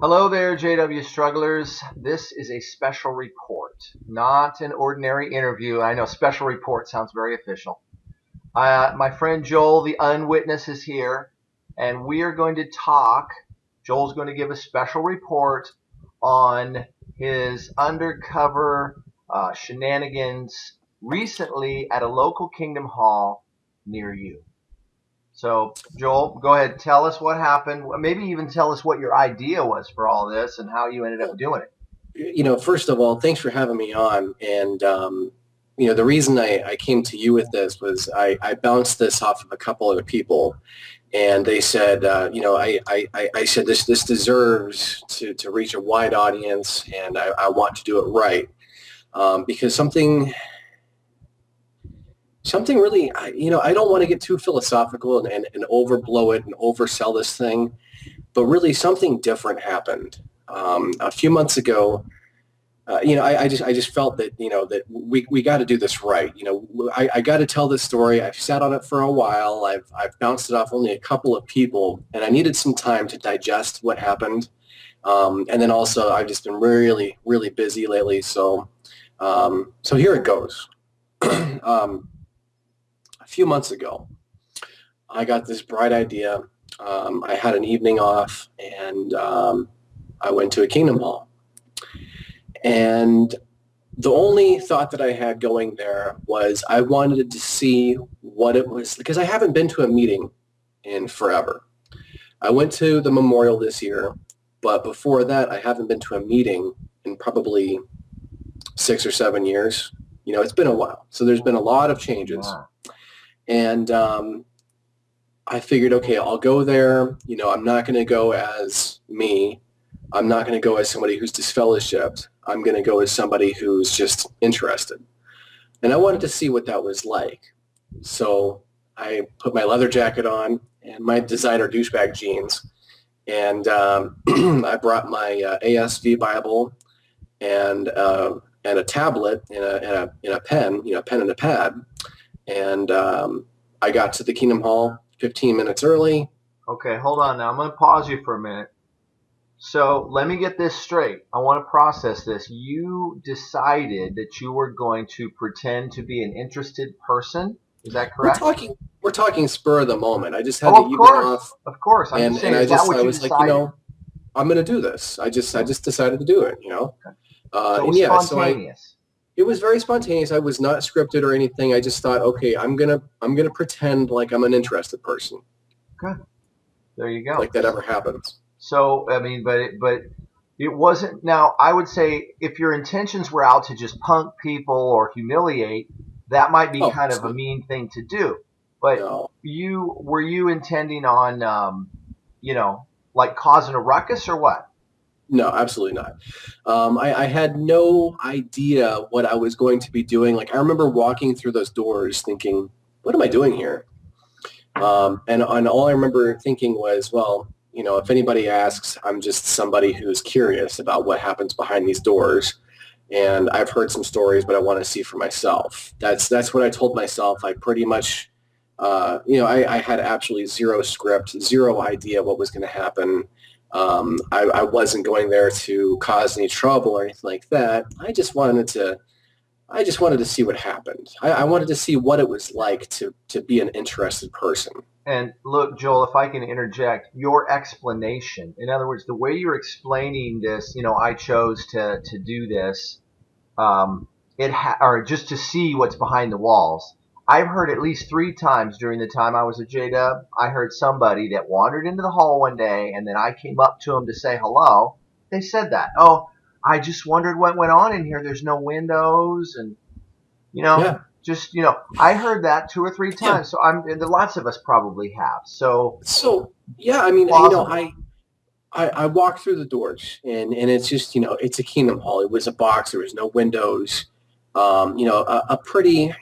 Hello there, JWStrugglers. This is a special report, not an ordinary interview. I know special report sounds very official. My friend Joel the Unwitness is here, and we are going to talk. Joel's going to give a special report on his undercover shenanigans recently at a local Kingdom Hall near you. So, Joel, go ahead. Tell us what happened. Maybe even tell us what your idea was for all this and how you ended up doing it. First of all, thanks for having me on. And, the reason I came to you with this was I bounced this off of a couple other people. And they said, I said, this deserves to reach a wide audience, and I want to do it right. Because something really, I don't want to get too philosophical and overblow it and oversell this thing, but really something different happened. A few months ago, I just felt that, that we got to do this right. I got to tell this story. I've sat on it for a while. I've bounced it off only a couple of people, and I needed some time to digest what happened. And then also I've just been really, really busy lately. So here it goes. A few months ago, I got this bright idea. I had an evening off, and I went to a Kingdom Hall. And the only thought that I had going there was I wanted to see what it was, because I haven't been to a meeting in forever. I went to the memorial this year, but before that, I haven't been to a meeting in probably 6 or 7 years. It's been a while. So there's been a lot of changes. Wow. And I figured, okay, I'll go there. I'm not going to go as me. I'm not going to go as somebody who's disfellowshipped. I'm going to go as somebody who's just interested. And I wanted to see what that was like. So I put my leather jacket on and my designer douchebag jeans. And I brought my ASV Bible and a tablet and a pen, pen and a pad. And I got to the Kingdom Hall 15 minutes early. Okay, hold on now. I'm going to pause you for a minute. So let me get this straight. I want to process this. You decided that you were going to pretend to be an interested person. Is that correct? We're talking spur of the moment. I just had Oh, the evening off. Of course. I'm and just saying, I was decided? like, I'm going to do this. I just decided to do it. Okay. So it was spontaneous. It was very spontaneous. I was not scripted or anything. I just thought, okay, I'm gonna pretend like I'm an interested person. Okay. There you go. Like that ever happens. So I mean, but it wasn't. Now I would say if your intentions were out to just punk people or humiliate, that might be kind of a mean thing to do. But no. were you intending on like causing a ruckus or what? No, absolutely not. I had no idea what I was going to be doing. Like I remember walking through those doors thinking, what am I doing here? And all I remember thinking was, well, if anybody asks, I'm just somebody who's curious about what happens behind these doors. And I've heard some stories, but I want to see for myself. That's what I told myself. I pretty much, I had absolutely zero script, zero idea what was going to happen. I wasn't going there to cause any trouble or anything like that. I just wanted to see what happened. I wanted to see what it was like to be an interested person. And look, Joel, if I can interject, your explanation, in other words, the way you're explaining this, I chose to do this, or just to see what's behind the walls. I've heard at least 3 times during the time I was at JW, I heard somebody that wandered into the hall one day, and then I came up to them to say hello. They said that. Oh, I just wondered what went on in here. There's no windows, and Yeah. I heard that 2 or 3 times. Yeah. So lots of us probably have. So yeah, I mean, plausible. I walked through the doors, and it's just, it's a Kingdom Hall. It was a box. There was no windows. A pretty,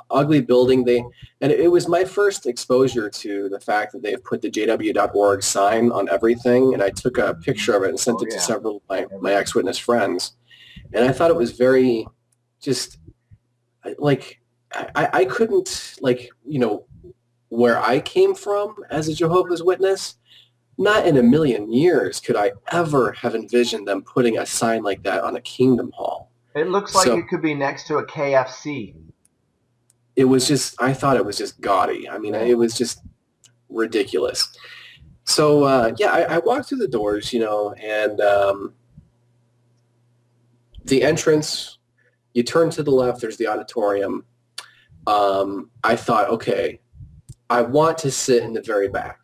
ugly building. And it was my first exposure to the fact that they've put the JW.org sign on everything. And I took a picture of it and sent it to several of my ex-witness friends. And I thought it was very just like, I couldn't, like, where I came from as a Jehovah's Witness, not in a million years could I ever have envisioned them putting a sign like that on a Kingdom Hall. It looks like So it could be next to a KFC. it was just, I thought it was just gaudy. I mean, it was just ridiculous. So, I walked through the doors, and the entrance, you turn to the left, there's the auditorium. I thought, okay, I want to sit in the very back.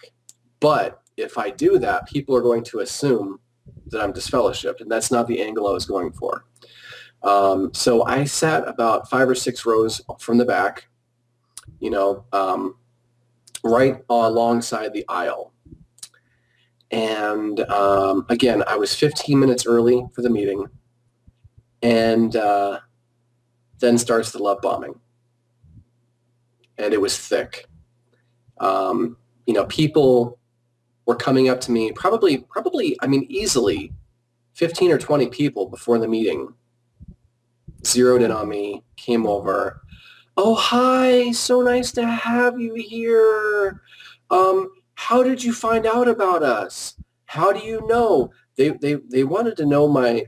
But if I do that, people are going to assume that I'm disfellowshipped, and that's not the angle I was going for. So I sat about 5 or 6 rows from the back, right alongside the aisle. And again, I was 15 minutes early for the meeting, and then starts the love bombing. And it was thick. People were coming up to me, probably, easily 15 or 20 people before the meeting zeroed in on me, came over. Oh, hi, so nice to have you here. How did you find out about us? How do you know? They wanted to know my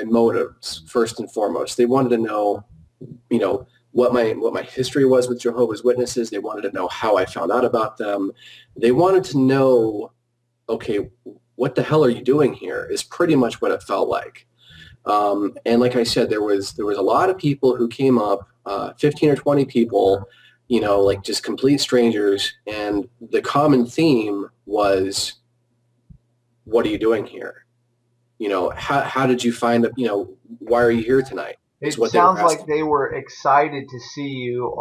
motives first and foremost. They wanted to know, what my history was with Jehovah's Witnesses. They wanted to know how I found out about them. They wanted to know, okay, what the hell are you doing here? Is pretty much what it felt like. And like I said, there was a lot of people who came up, 15 or 20 people, like just complete strangers. And the common theme was, what are you doing here? How did you find it? Why are you here tonight? It sounds like they were excited to see you,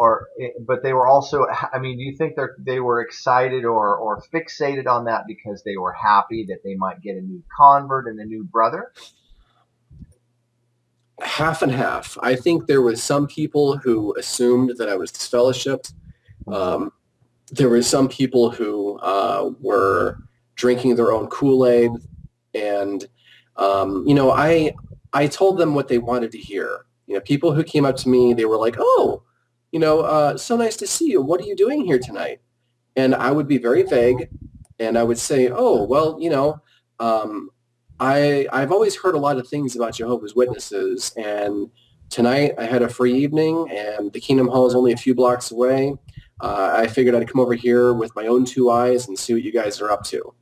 but they were also, do you think they were excited or fixated on that because they were happy that they might get a new convert and a new brother? Half and half. I think there was some people who assumed that I was disfellowshipped. There were some people who were drinking their own Kool-Aid, and I told them what they wanted to hear. People who came up to me, they were like, "Oh, so nice to see you. What are you doing here tonight?" And I would be very vague, and I would say, "Oh, well, I've always heard a lot of things about Jehovah's Witnesses, and tonight I had a free evening, and the Kingdom Hall is only a few blocks away. I figured I'd come over here with my own 2 eyes and see what you guys are up to."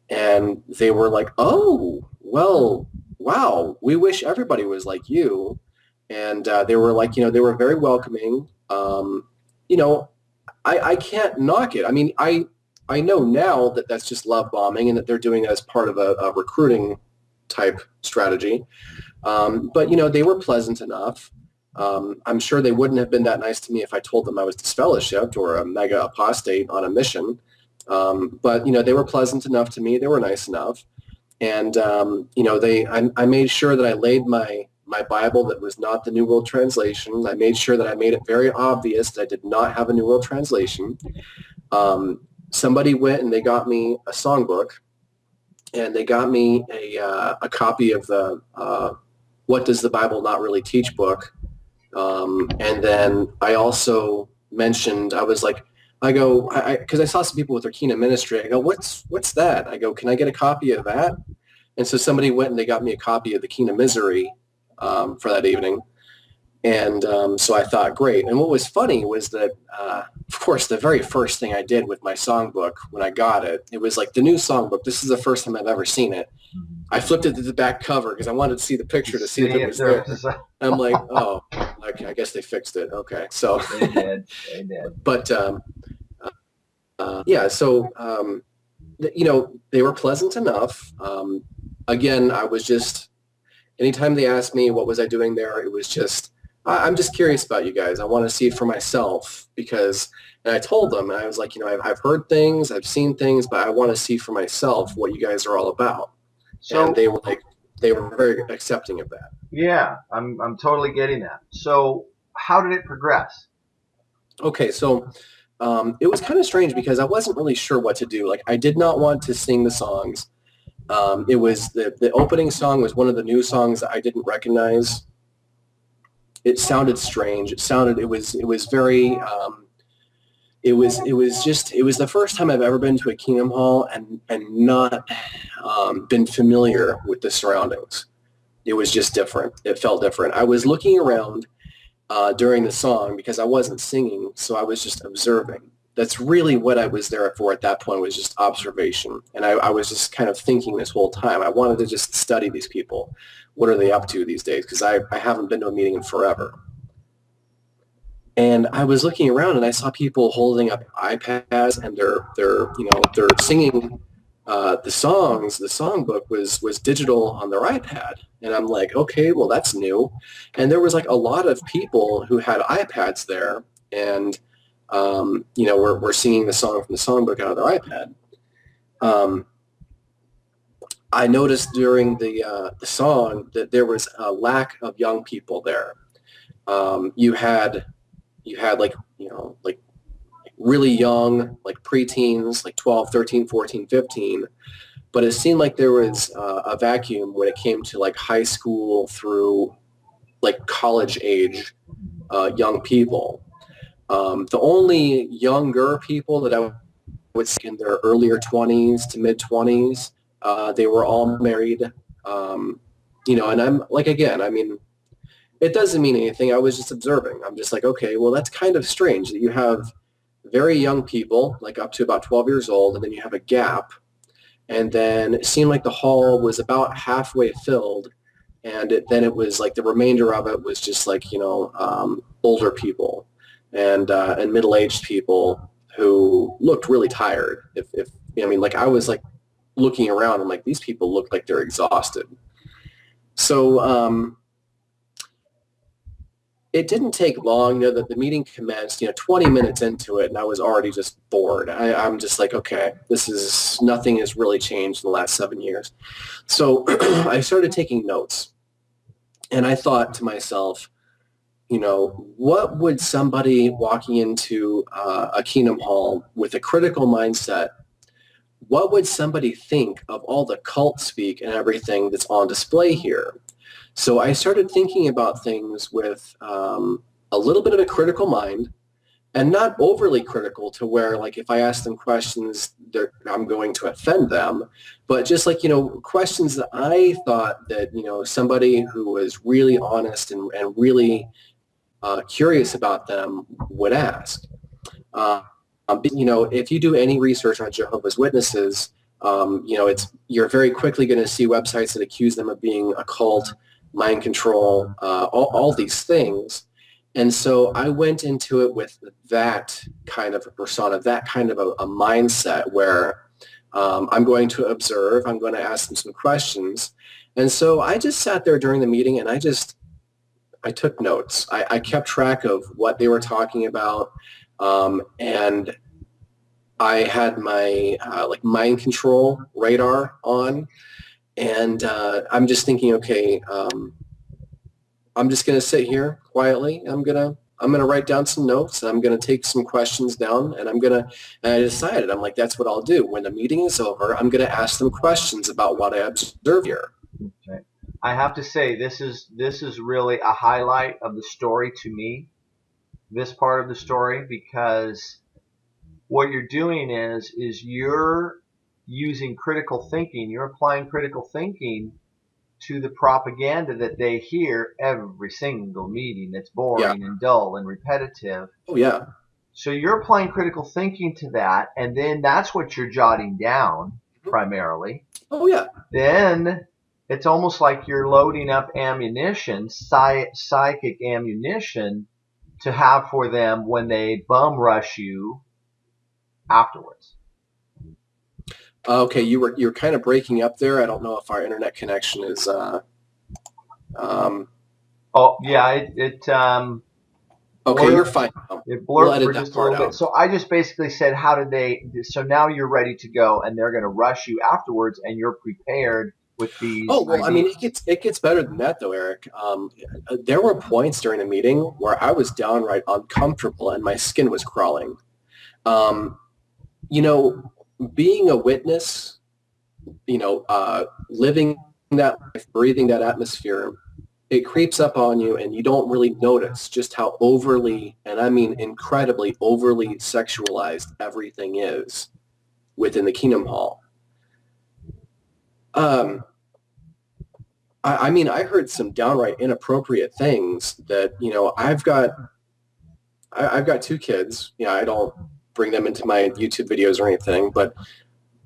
And they were like, "Oh, well, wow, we wish everybody was like you." And they were like, they were very welcoming. I can't knock it. I mean, I know now that that's just love bombing and that they're doing it as part of a recruiting type strategy. But, they were pleasant enough. I'm sure they wouldn't have been that nice to me if I told them I was disfellowshipped or a mega apostate on a mission. But, they were pleasant enough to me. They were nice enough. And, I made sure that I laid my Bible that was not the New World Translation. I made sure that I made it very obvious that I did not have a New World Translation. Somebody went and they got me a songbook, and they got me a copy of the What Does the Bible Not Really Teach book. And then I also mentioned, because I saw some people with their Kingdom ministry. I go, what's that? I go, can I get a copy of that? And so somebody went and they got me a copy of the Kingdom Misery for that evening. And so I thought, great. And what was funny was that, of course, the very first thing I did with my songbook when I got it, it was like the new songbook. This is the first time I've ever seen it. I flipped it to the back cover because I wanted to see the picture to see if it was there. I'm like, oh, okay, I guess they fixed it. Okay, so they did. But they were pleasant enough. Again, I was just, anytime they asked me what was I doing there, it was just, I'm just curious about you guys. I want to see it for myself and I told them, and I was like, I've heard things, I've seen things, but I want to see for myself what you guys are all about. So, and they were very accepting of that. Yeah, I'm totally getting that. So how did it progress? Okay, so it was kind of strange because I wasn't really sure what to do. Like, I did not want to sing the songs. It was the opening song was one of the new songs that I didn't recognize. It sounded strange. It was very, it was the first time I've ever been to a Kingdom Hall and not been familiar with the surroundings. It was just different. It felt different. I was looking around during the song because I wasn't singing, so I was just observing. That's really what I was there for at that point, was just observation. And I was just kind of thinking this whole time, I wanted to just study these people. What are they up to these days? Because I haven't been to a meeting in forever. And I was looking around and I saw people holding up iPads and they're singing the songs. The songbook was digital on their iPad. And I'm like, okay, well, that's new. And there was like a lot of people who had iPads there and, we're singing the song from the songbook out of their iPad. I noticed during the song that there was a lack of young people there. You had like really young, like preteens, like 12, 13, 14, 15. But it seemed like there was a vacuum when it came to like high school through like college age young people. The only younger people that I would say in their earlier 20s to mid 20s, they were all married. And I'm like, again, I mean, it doesn't mean anything. I was just observing. I'm just like, okay, well, that's kind of strange that you have very young people, like up to about 12 years old, and then you have a gap. And then it seemed like the hall was about halfway filled. And then it was like the remainder of it was just like, older people and middle-aged people who looked really tired. I was like looking around and like, these people look like they're exhausted. So, it didn't take long, that the meeting commenced, 20 minutes into it, and I was already just bored. I'm just like, okay, nothing has really changed in the last 7 years. So I started taking notes, and I thought to myself, what would somebody walking into a Kingdom Hall with a critical mindset, what would somebody think of all the cult speak and everything that's on display here? So I started thinking about things with a little bit of a critical mind, and not overly critical to where, like, if I ask them questions, I'm going to offend them, but just like, questions that I thought that, somebody who was really honest and really curious about them would ask. If you do any research on Jehovah's Witnesses, you're very quickly going to see websites that accuse them of being a cult, mind control, all these things. And so I went into it with that kind of a persona, that kind of a mindset where I'm going to observe, I'm going to ask them some questions. And so I just sat there during the meeting and I took notes. I kept track of what they were talking about. And I had my mind control radar on. And I'm just thinking, okay, I'm just going to sit here quietly. I'm going to write down some notes, and I'm going to take some questions down, and I decided, I'm like, that's what I'll do. When the meeting is over, I'm going to ask them questions about what I observe here. Okay. I have to say, this is really a highlight of the story to me, this part of the story, because what you're doing is you're using critical thinking, you're applying critical thinking to the propaganda that they hear every single meeting that's boring and dull and repetitive. Oh, yeah. So you're applying critical thinking to that, and then that's what you're jotting down primarily. Oh, yeah. Then it's almost like you're loading up ammunition, psychic ammunition, to have for them when they bum rush you afterwards. Okay, you're kind of breaking up there. I don't know if our internet connection is. Oh yeah, it. Okay, you're fine. It blurred for just a little bit. So I just basically said, how did they? So now you're ready to go, and they're going to rush you afterwards, and you're prepared with these. Oh well, ideas. I mean, it gets better than that though, Eric. There were points during the meeting where I was downright uncomfortable, and my skin was crawling. Being a witness, living that life, breathing that atmosphere, it creeps up on you and you don't really notice just how overly, and I mean incredibly overly sexualized everything is within the Kingdom Hall. I mean, I heard some downright inappropriate things that, I've got two kids. I don't bring them into my YouTube videos or anything, but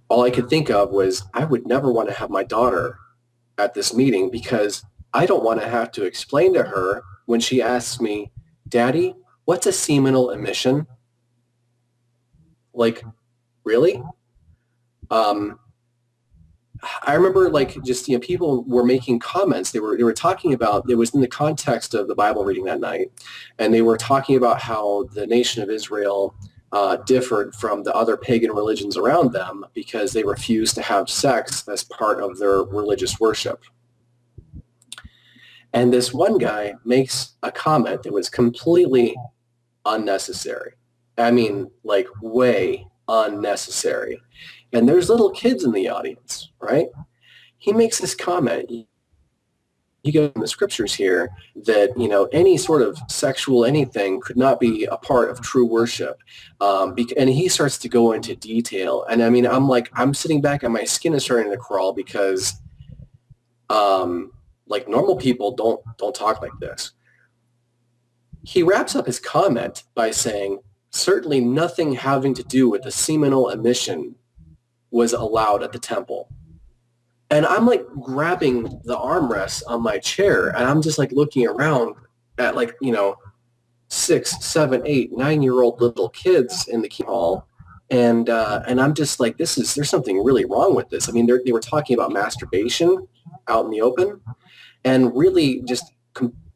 all I could think of was I would never want to have my daughter at this meeting because I don't want to have to explain to her when she asks me, Daddy, what's a seminal emission? Like, really? I remember just, people were making comments. They were talking about, it was in the context of the Bible reading that night. And they were talking about how the nation of Israel differed from the other pagan religions around them because they refused to have sex as part of their religious worship. And this one guy makes a comment that was completely unnecessary. I mean, way unnecessary. And there's little kids in the audience, right? He makes this comment. You go in the scriptures here that, any sort of sexual anything could not be a part of true worship. And he starts to go into detail. And I mean, I'm sitting back and my skin is starting to crawl because normal people don't talk like this. He wraps up his comment by saying, certainly nothing having to do with the seminal emission was allowed at the temple. And I'm grabbing the armrests on my chair and I'm just looking around at 6, 7, 8, 9-year-old little kids in the Kingdom Hall. And I'm just there's something really wrong with this. I mean, they were talking about masturbation out in the open and really just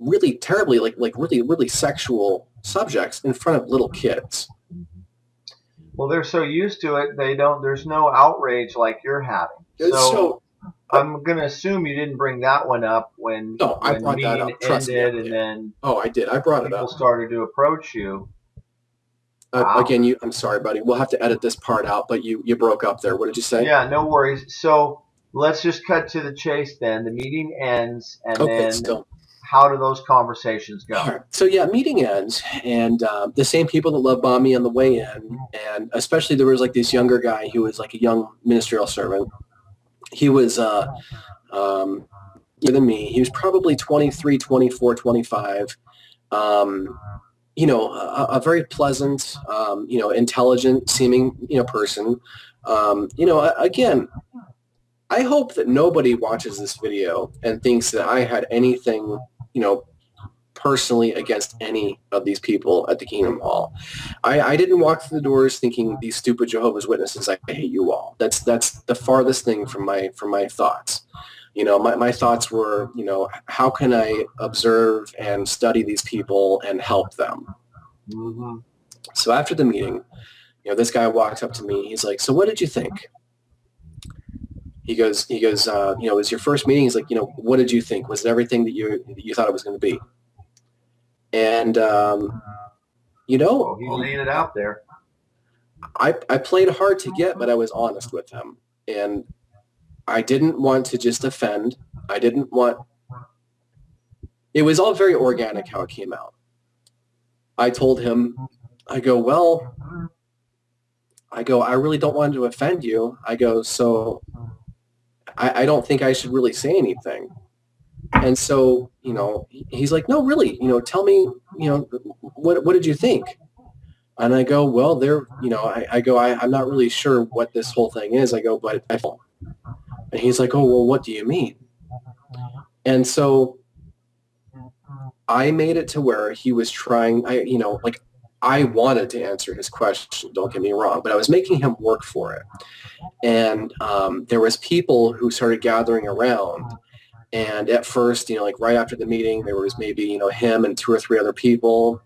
really terribly, really, really sexual subjects in front of little kids. Well, they're so used to it, there's no outrage like you're having. So I'm going to assume you didn't bring that one up when I brought that up. Trust me, ended, and then I did. I brought it up. People started to approach you. Again, I'm sorry, buddy. We'll have to edit this part out, but you broke up there. What did you say? Yeah, no worries. So let's just cut to the chase then. The meeting ends, and then how do those conversations go? Right. So yeah, meeting ends, and the same people that love bombed me on the way in, and especially there was this younger guy who was a young ministerial servant. He was younger than me. He was probably 23, 24, 25. A very pleasant, intelligent seeming, person. Again, I hope that nobody watches this video and thinks that I had anything, personally against any of these people at the Kingdom Hall. I didn't walk through the doors thinking these stupid Jehovah's Witnesses, I hate you all. That's the farthest thing from my thoughts. My thoughts were, how can I observe and study these people and help them? Mm-hmm. So after the meeting, this guy walks up to me. He's like, so what did you think? He goes, it was your first meeting. He's like, what did you think? Was it everything that you thought it was going to be? And, well, he laid it out there. I played hard to get, but I was honest with him. And I didn't want to just offend. It was all very organic how it came out. I told him, I really don't want to offend you. So I don't think I should really say anything. And so, he's like, no, really, tell me, what did you think? And I go, well, I'm not really sure what this whole thing is. I go, but I feel. And he's like, oh, well, what do you mean? And so I made it to where he was trying, I wanted to answer his question, don't get me wrong, but I was making him work for it. And there was people who started gathering around. And at first, right after the meeting, there was maybe, him and 2 or 3 other people.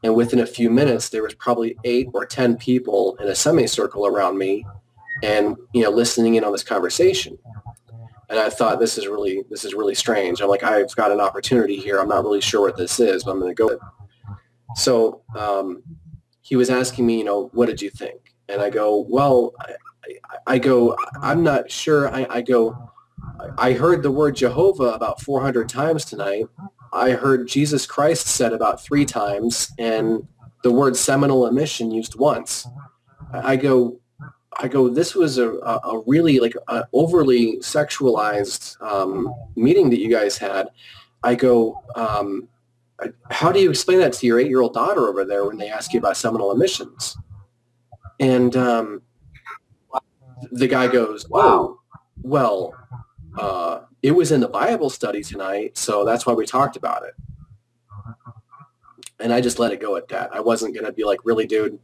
And within a few minutes, there was probably 8 or 10 people in a semicircle around me and, listening in on this conversation. And I thought, this is really strange. I'm like, I've got an opportunity here. I'm not really sure what this is, but I'm going to go. So he was asking me, what did you think? And I go, well, I'm not sure. I go, I heard the word Jehovah about 400 times tonight. I heard Jesus Christ said about 3 times, and the word seminal emission used once. I go, this was a really like overly sexualized meeting that you guys had. I go, how do you explain that to your 8-year-old daughter over there when they ask you about seminal emissions? And the guy goes, oh, well, it was in the Bible study tonight, so that's why we talked about it. And I just let it go at that. I wasn't going to be like, really, dude,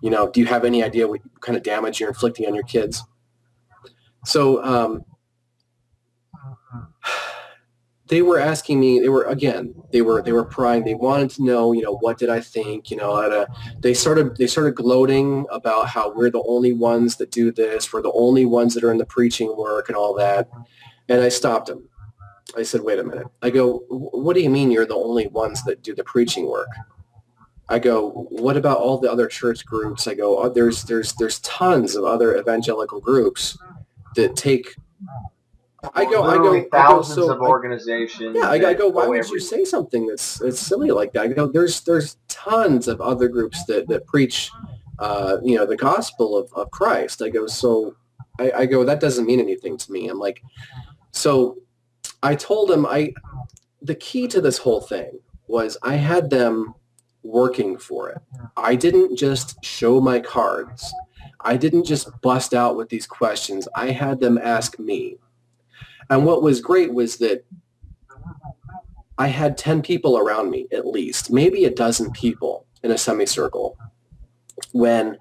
do you have any idea what kind of damage you're inflicting on your kids? So they were asking me, they were prying. They wanted to know, what did I think? They started gloating about how we're the only ones that do this. We're the only ones that are in the preaching work and all that. And I stopped them. I said, wait a minute. I go, what do you mean you're the only ones that do the preaching work? I go, what about all the other church groups? I go, oh, there's tons of other evangelical groups that take. I go, thousands of organizations. Yeah, I go. Why would you say something that's silly like that? I go, there's tons of other groups that preach, the gospel of Christ. I go, so I go, that doesn't mean anything to me. I'm like, so I told him the key to this whole thing was I had them working for it. I didn't just show my cards. I didn't just bust out with these questions. I had them ask me. And what was great was that I had 10 people around me, at least, maybe a dozen people in a semicircle, when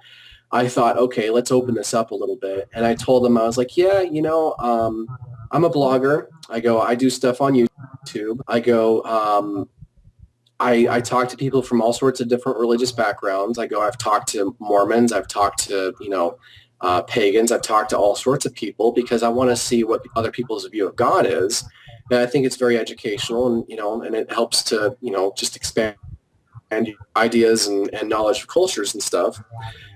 I thought, okay, let's open this up a little bit. And I told them, I was like, yeah, I'm a blogger. I go, I do stuff on YouTube. I go, I talk to people from all sorts of different religious backgrounds. I go, I've talked to Mormons. I've talked to, pagans. I've talked to all sorts of people because I want to see what other people's view of God is. And I think it's very educational and it helps to, just expand ideas and knowledge of cultures and stuff.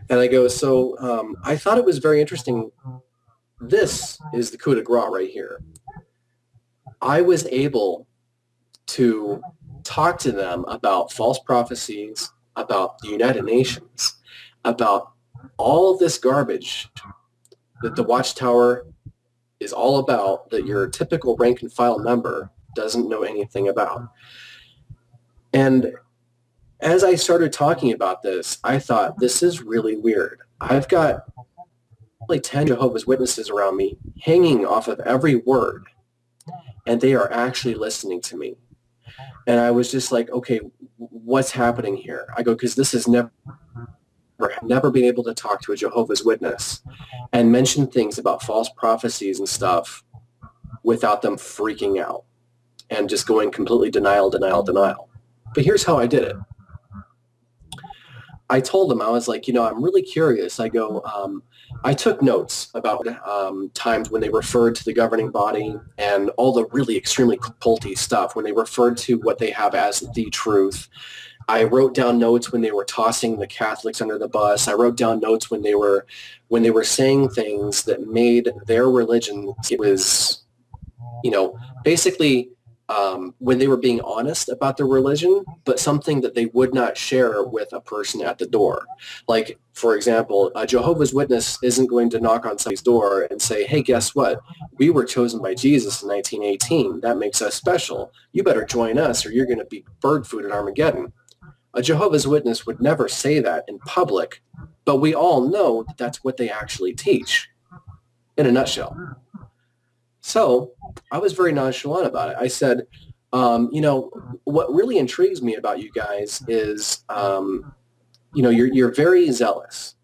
And I go, so I thought it was very interesting. This is the coup de grace right here. I was able to talk to them about false prophecies, about the United Nations, about all this garbage that the Watchtower is all about, that your typical rank and file member doesn't know anything about. And as I started talking about this, I thought, this is really weird. I've got like 10 Jehovah's Witnesses around me hanging off of every word, and they are actually listening to me. And I was just like, okay, what's happening here? I go, because this has never been able to talk to a Jehovah's Witness and mention things about false prophecies and stuff without them freaking out and just going completely denial. But here's how I did it. I told them, I was like, I'm really curious. I go, I took notes about times when they referred to the governing body and all the really extremely culty stuff, when they referred to what they have as the truth. I wrote down notes when they were tossing the Catholics under the bus. I wrote down notes when they were saying things that made their religion, it was, basically when they were being honest about their religion, but something that they would not share with a person at the door. Like, for example, a Jehovah's Witness isn't going to knock on somebody's door and say, hey, guess what? We were chosen by Jesus in 1918. That makes us special. You better join us or you're going to be bird food at Armageddon. A Jehovah's Witness would never say that in public, but we all know that that's what they actually teach in a nutshell. So I was very nonchalant about it. I said, what really intrigues me about you guys is, you're very zealous.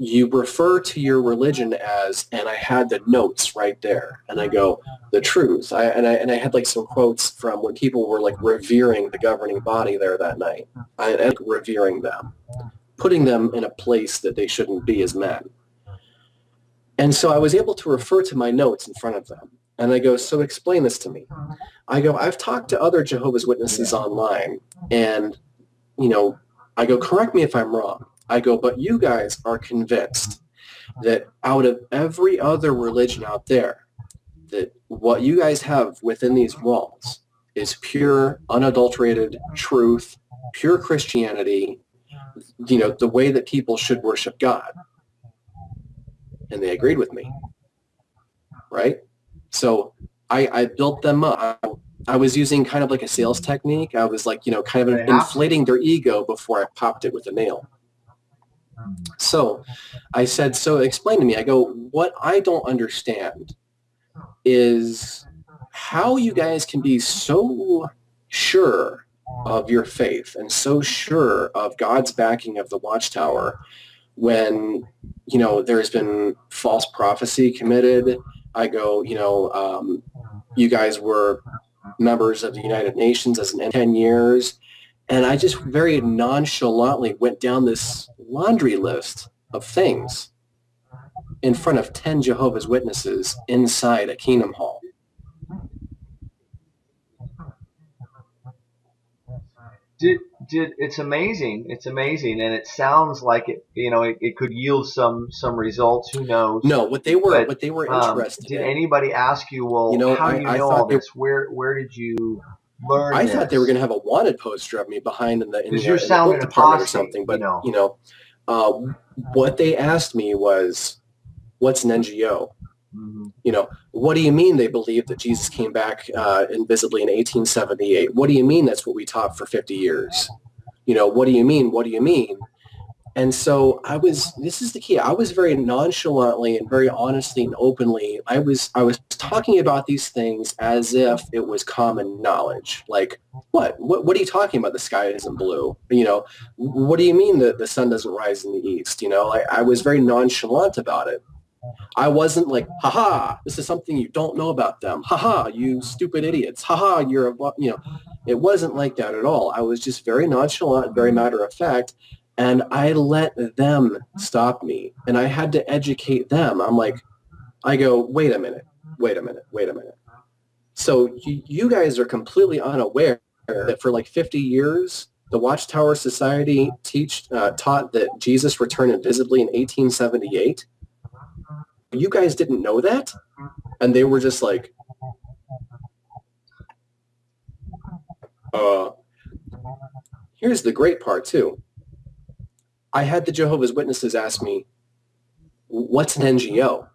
You refer to your religion as, and I had the notes right there, and I go, the truth. I had like some quotes from when people were like revering the governing body there that night. I revering them, putting them in a place that they shouldn't be as men. And so I was able to refer to my notes in front of them. And I go, so explain this to me. I go, I've talked to other Jehovah's Witnesses online, and, I go, correct me if I'm wrong. I go, but you guys are convinced that out of every other religion out there, that what you guys have within these walls is pure, unadulterated truth, pure Christianity, the way that people should worship God. And they agreed with me, right? So I built them up. I was using kind of like a sales technique. I was like, kind of inflating their ego before I popped it with a nail. So I said, so explain to me. I go, what I don't understand is how you guys can be so sure of your faith and so sure of God's backing of the Watchtower when, there's been false prophecy committed. I go, you guys were members of the United Nations as in 10 years. And I just very nonchalantly went down this laundry list of things in front of 10 Jehovah's Witnesses inside a Kingdom Hall. It's amazing. It's amazing, and it sounds like it could yield some results. Who knows? No, what they were interested in. Did in. anybody ask you? Well, how do you know all this? Where did you learn? I thought they were going to have a wanted poster of me behind in the you're sounding department or something. But what they asked me was, "What's an NGO?" Mm-hmm. What do you mean they believe that Jesus came back invisibly in 1878? What do you mean that's what we taught for 50 years? What do you mean? What do you mean? And so this is the key. I was very nonchalantly and very honestly and openly, I was talking about these things as if it was common knowledge. Like, what are you talking about? The sky isn't blue. What do you mean that the sun doesn't rise in the east? I was very nonchalant about it. I wasn't like, haha, this is something you don't know about them. Haha, you stupid idiots. Haha, it wasn't like that at all. I was just very nonchalant, very matter of fact. And I let them stop me. And I had to educate them. I go, wait a minute. So you guys are completely unaware that for like 50 years, the Watchtower Society taught that Jesus returned invisibly in 1878. You guys didn't know that? And they were just like, here's the great part too. I had the Jehovah's Witnesses ask me, what's an NGO?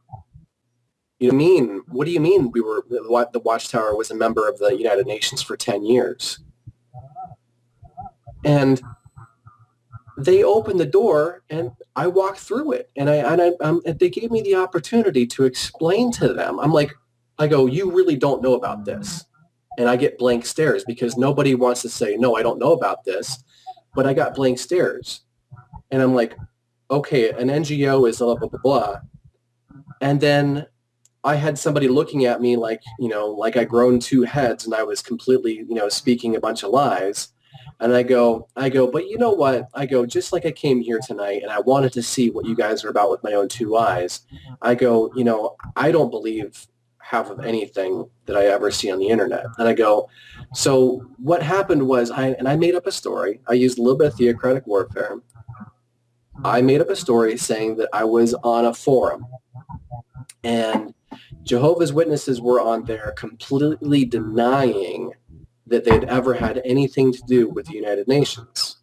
What do you mean the Watchtower was a member of the United Nations for 10 years? And they opened the door and I walked through it, and they gave me the opportunity to explain to them. I go, you really don't know about this. And I get blank stares because nobody wants to say, no, I don't know about this, but I got blank stares. And I'm like, okay, an NGO is blah, blah, blah, blah. And then I had somebody looking at me like I grown two heads and I was completely, speaking a bunch of lies. And I go, but you know what? I go, just like I came here tonight and I wanted to see what you guys are about with my own two eyes. I go, I don't believe half of anything that I ever see on the internet. And I go, so what happened was I made up a story. I used a little bit of theocratic warfare. I made up a story saying that I was on a forum and Jehovah's Witnesses were on there completely denying that they'd ever had anything to do with the United Nations.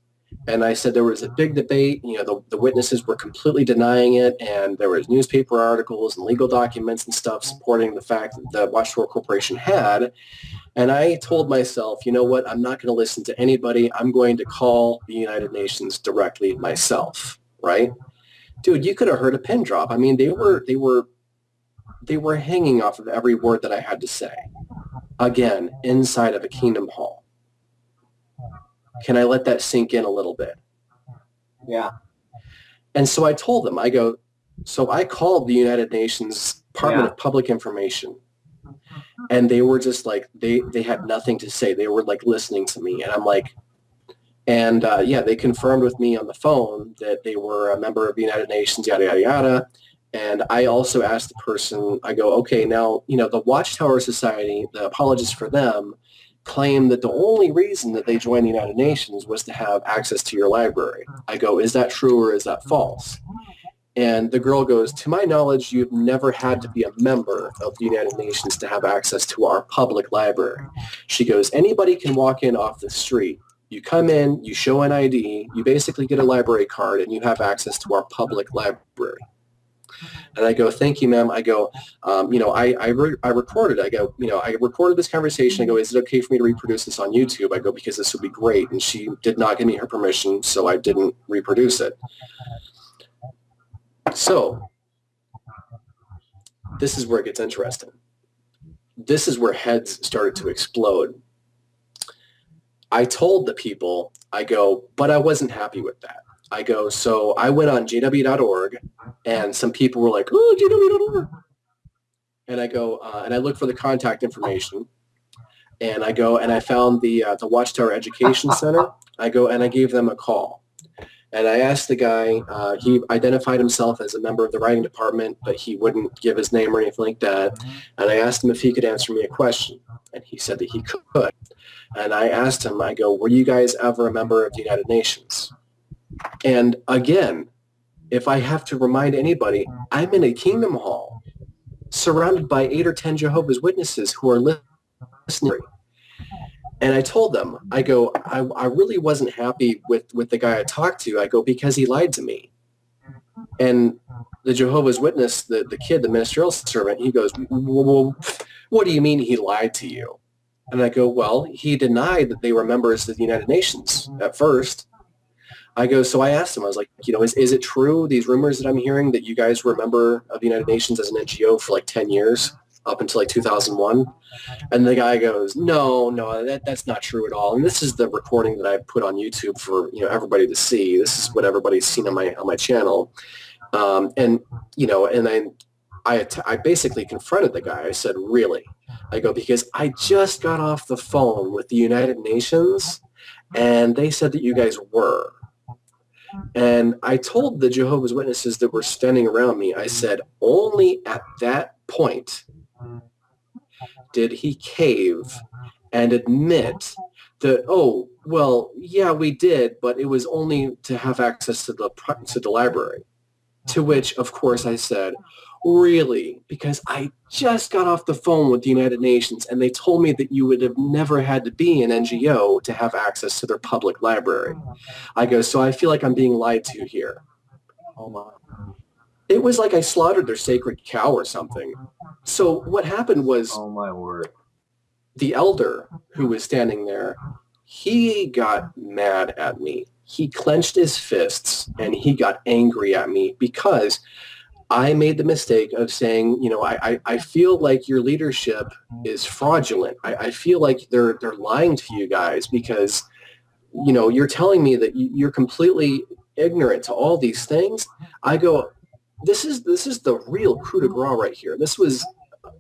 And I said there was a big debate. The witnesses were completely denying it, and there was newspaper articles and legal documents and stuff supporting the fact that the Watchtower Corporation had. And I told myself, you know what? I'm not going to listen to anybody. I'm going to call the United Nations directly myself, right? Dude, you could have heard a pin drop. I mean, they were hanging off of every word that I had to say. Again, inside of a Kingdom Hall. Can I let that sink in a little bit? Yeah. And so I told them, so I called the United Nations Department of Public Information. And they were just like, they had nothing to say. They were like listening to me. And I'm like, they confirmed with me on the phone that they were a member of the United Nations, yada, yada, yada. And I also asked the person, I go, okay, now, the Watchtower Society, the apologists for them, claim that the only reason that they joined the United Nations was to have access to your library. I go, is that true or is that false? And the girl goes, to my knowledge, you've never had to be a member of the United Nations to have access to our public library. She goes, anybody can walk in off the street. You come in, you show an ID, you basically get a library card, and you have access to our public library. And I go, thank you, ma'am. I go, I recorded. I go, I recorded this conversation. I go, is it okay for me to reproduce this on YouTube? I go, because this would be great. And she did not give me her permission, so I didn't reproduce it. So this is where it gets interesting. This is where heads started to explode. I told the people, I go, but I wasn't happy with that. I go, so I went on JW.org, and some people were like, oh, JW.org. And I go, and I looked for the contact information, and I go, and I found the Watchtower Education Center. I go, and I gave them a call. And I asked the guy, he identified himself as a member of the writing department, but he wouldn't give his name or anything like that. And I asked him if he could answer me a question, and he said that he could. And I asked him, I go, were you guys ever a member of the United Nations? And again, if I have to remind anybody, I'm in a Kingdom Hall surrounded by 8 or 10 Jehovah's Witnesses who are listening. And I told them, I go, I really wasn't happy with the guy I talked to. I go, because he lied to me. And the Jehovah's Witness, the kid, the ministerial servant, he goes, well, what do you mean he lied to you? And I go, well, he denied that they were members of the United Nations at first. I go, so I asked him, I was like, is it true, these rumors that I'm hearing, that you guys were a member of the United Nations as an NGO for like 10 years, up until like 2001? And the guy goes, no, that's not true at all. And this is the recording that I put on YouTube for everybody to see. This is what everybody's seen on my channel. And I basically confronted the guy. I said, really? I go, because I just got off the phone with the United Nations, and they said that you guys were. And I told the Jehovah's Witnesses that were standing around me, I said, only at that point did he cave and admit that, oh, well, yeah, we did, but it was only to have access to the library. To which, of course, I said, really? Because I just got off the phone with the United Nations, and they told me that you would have never had to be an NGO to have access to their public library. I go, so I feel like I'm being lied to here. Oh my. It was like I slaughtered their sacred cow or something. So what happened was, oh my word, the elder who was standing there, he got mad at me. He clenched his fists and he got angry at me because I made the mistake of saying, I feel like your leadership is fraudulent. I feel like they're lying to you guys because, you're telling me that you're completely ignorant to all these things. I go, this is the real coup de grace right here. This was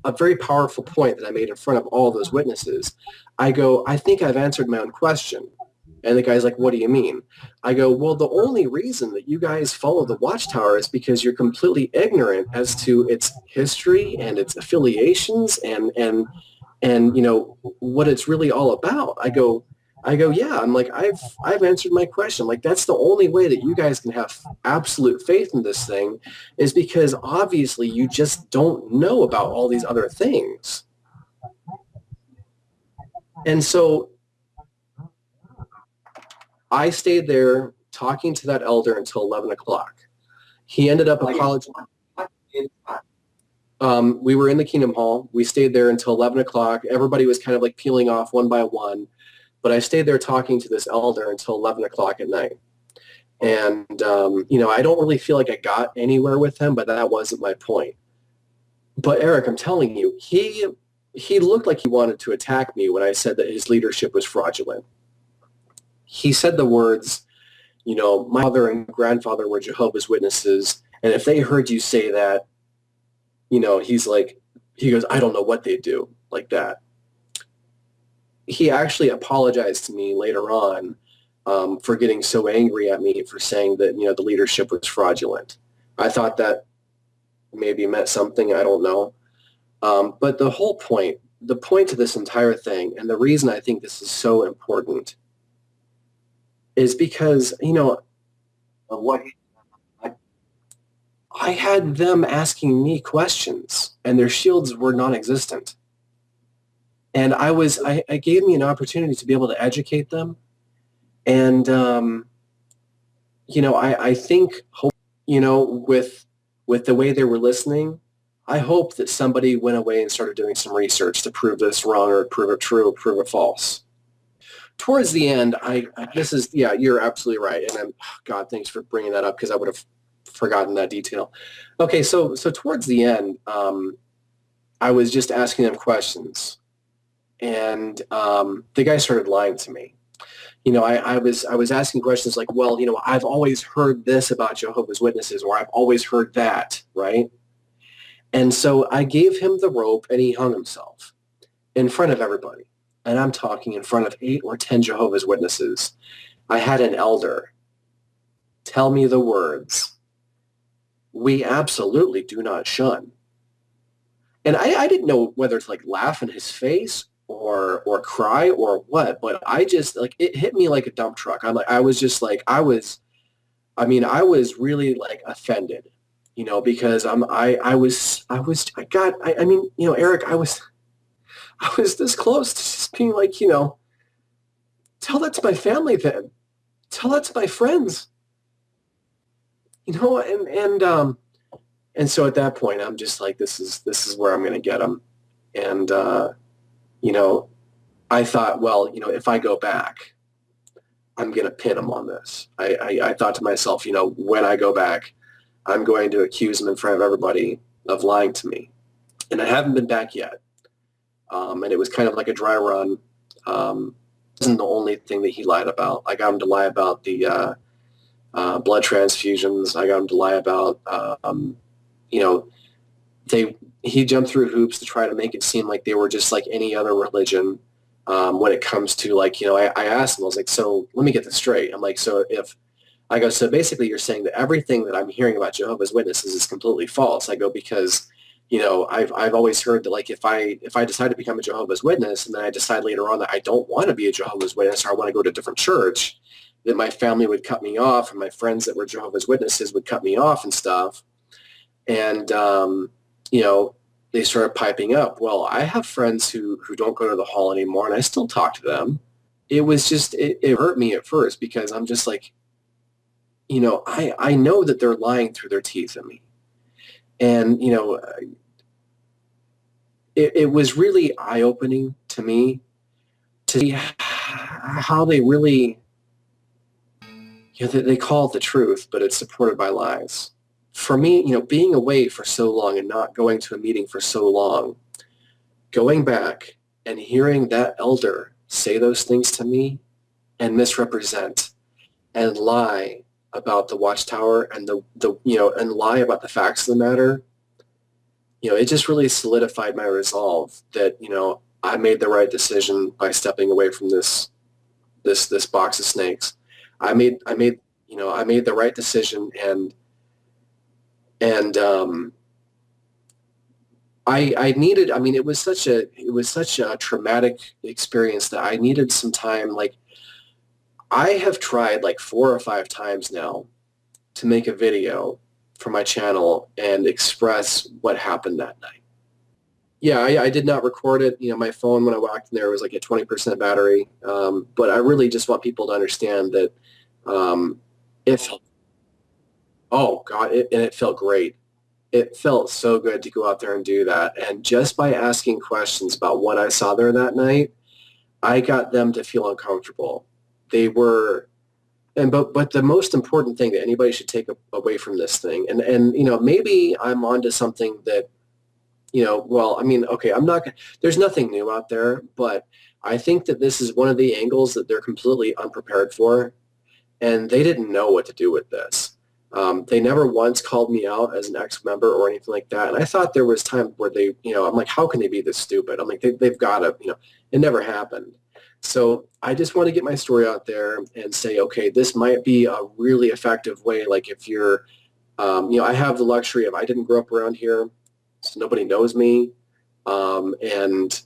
a very powerful point that I made in front of all those witnesses. I go, I think I've answered my own question. And the guy's like, what do you mean? I go, well, the only reason that you guys follow the Watchtower is because you're completely ignorant as to its history and its affiliations and what it's really all about. I go, yeah. I'm like, I've answered my question. Like, that's the only way that you guys can have absolute faith in this thing is because obviously you just don't know about all these other things. And so I stayed there talking to that elder until 11 o'clock. He ended up apologizing. We were in the Kingdom Hall. We stayed there until 11 o'clock. Everybody was kind of like peeling off one by one. But I stayed there talking to this elder until 11 o'clock at night. And, I don't really feel like I got anywhere with him, but that wasn't my point. But Eric, I'm telling you, he looked like he wanted to attack me when I said that his leadership was fraudulent. He said the words, my mother and grandfather were Jehovah's Witnesses, and if they heard you say that, he goes, I don't know what they do, like that. He actually apologized to me later on for getting so angry at me for saying that, the leadership was fraudulent. I thought that maybe meant something, I don't know. But the point to this entire thing, and the reason I think this is so important is because, I had them asking me questions, and their shields were non-existent. And I gave me an opportunity to be able to educate them. And, I think, with the way they were listening, I hope that somebody went away and started doing some research to prove this wrong or prove it true or prove it false. Towards the end, you're absolutely right. And God, thanks for bringing that up because I would have forgotten that detail. Okay, so towards the end, I was just asking them questions, and the guy started lying to me. I was asking questions like, well, I've always heard this about Jehovah's Witnesses, or I've always heard that, right? And so I gave him the rope, and he hung himself in front of everybody. And I'm talking in front of 8 or 10 Jehovah's Witnesses. I had an elder tell me the words, "We absolutely do not shun." And I didn't know whether to laugh in his face or cry or what, but I just it hit me like a dump truck. I was really offended, because Eric, I was this close to just being tell that to my family then. Tell that to my friends. And so at that point, I'm just this is where I'm going to get them. And, I thought, well, if I go back, I'm going to pin them on this. I thought to myself, when I go back, I'm going to accuse them in front of everybody of lying to me. And I haven't been back yet. And it was kind of like a dry run. It wasn't the only thing that he lied about. I got him to lie about the blood transfusions. I got him to lie about, he jumped through hoops to try to make it seem like they were just like any other religion. When it comes to I asked him, I was like, so let me get this straight. I'm like, so so basically you're saying that everything that I'm hearing about Jehovah's Witnesses is completely false. I go, because, I've always heard that if I decide to become a Jehovah's Witness and then I decide later on that I don't want to be a Jehovah's Witness or I want to go to a different church, that my family would cut me off and my friends that were Jehovah's Witnesses would cut me off and stuff. And, they started piping up. Well, I have friends who don't go to the hall anymore, and I still talk to them. It was just, it hurt me at first because I'm just I know that they're lying through their teeth at me. And, it was really eye-opening to me to see how they really, they call it the truth, but it's supported by lies. For me, being away for so long and not going to a meeting for so long, going back and hearing that elder say those things to me and misrepresent and lie about the Watchtower and and lie about the facts of the matter, it just really solidified my resolve that, I made the right decision by stepping away from this box of snakes. I made the right decision, and I needed, it was such a traumatic experience that I needed some time. I have tried 4 or 5 times now to make a video for my channel and express what happened that night. Yeah, I did not record it. My phone, when I walked in there, was at 20% battery. But I really just want people to understand that oh God, it felt great. It felt so good to go out there and do that. And just by asking questions about what I saw there that night, I got them to feel uncomfortable. They were, but the most important thing that anybody should take away from this thing, and maybe I'm onto something that, okay, there's nothing new out there, but I think that this is one of the angles that they're completely unprepared for, and they didn't know what to do with this. They never once called me out as an ex-member or anything like that. And I thought there was time where they, I'm like, how can they be this stupid? I'm like, they've got to, it never happened. So I just want to get my story out there and say, okay, this might be a really effective way. If you're, I have the luxury of, I didn't grow up around here, so nobody knows me. And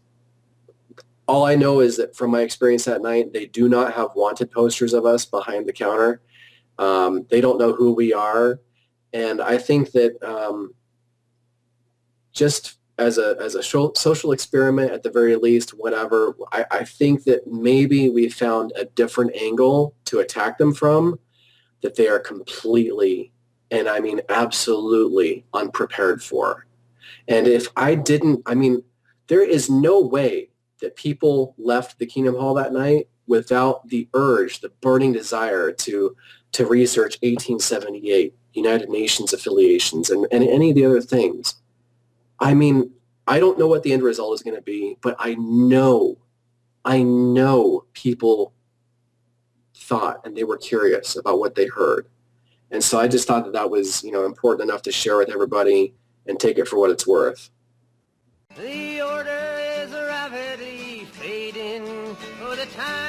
all I know is that from my experience that night, they do not have wanted posters of us behind the counter. They don't know who we are. And I think that just as a social experiment at the very least, whatever, I think that maybe we found a different angle to attack them from that they are completely, and I mean absolutely, unprepared for. And if I didn't, I mean, there is no way that people left the Kingdom Hall that night without the urge, the burning desire to research 1878, United Nations affiliations, and any of the other things. I mean, I don't know what the end result is going to be, but I know people thought and they were curious about what they heard. And so I just thought that that was, important enough to share with everybody and take it for what it's worth. The order is rapidly fading, oh, the time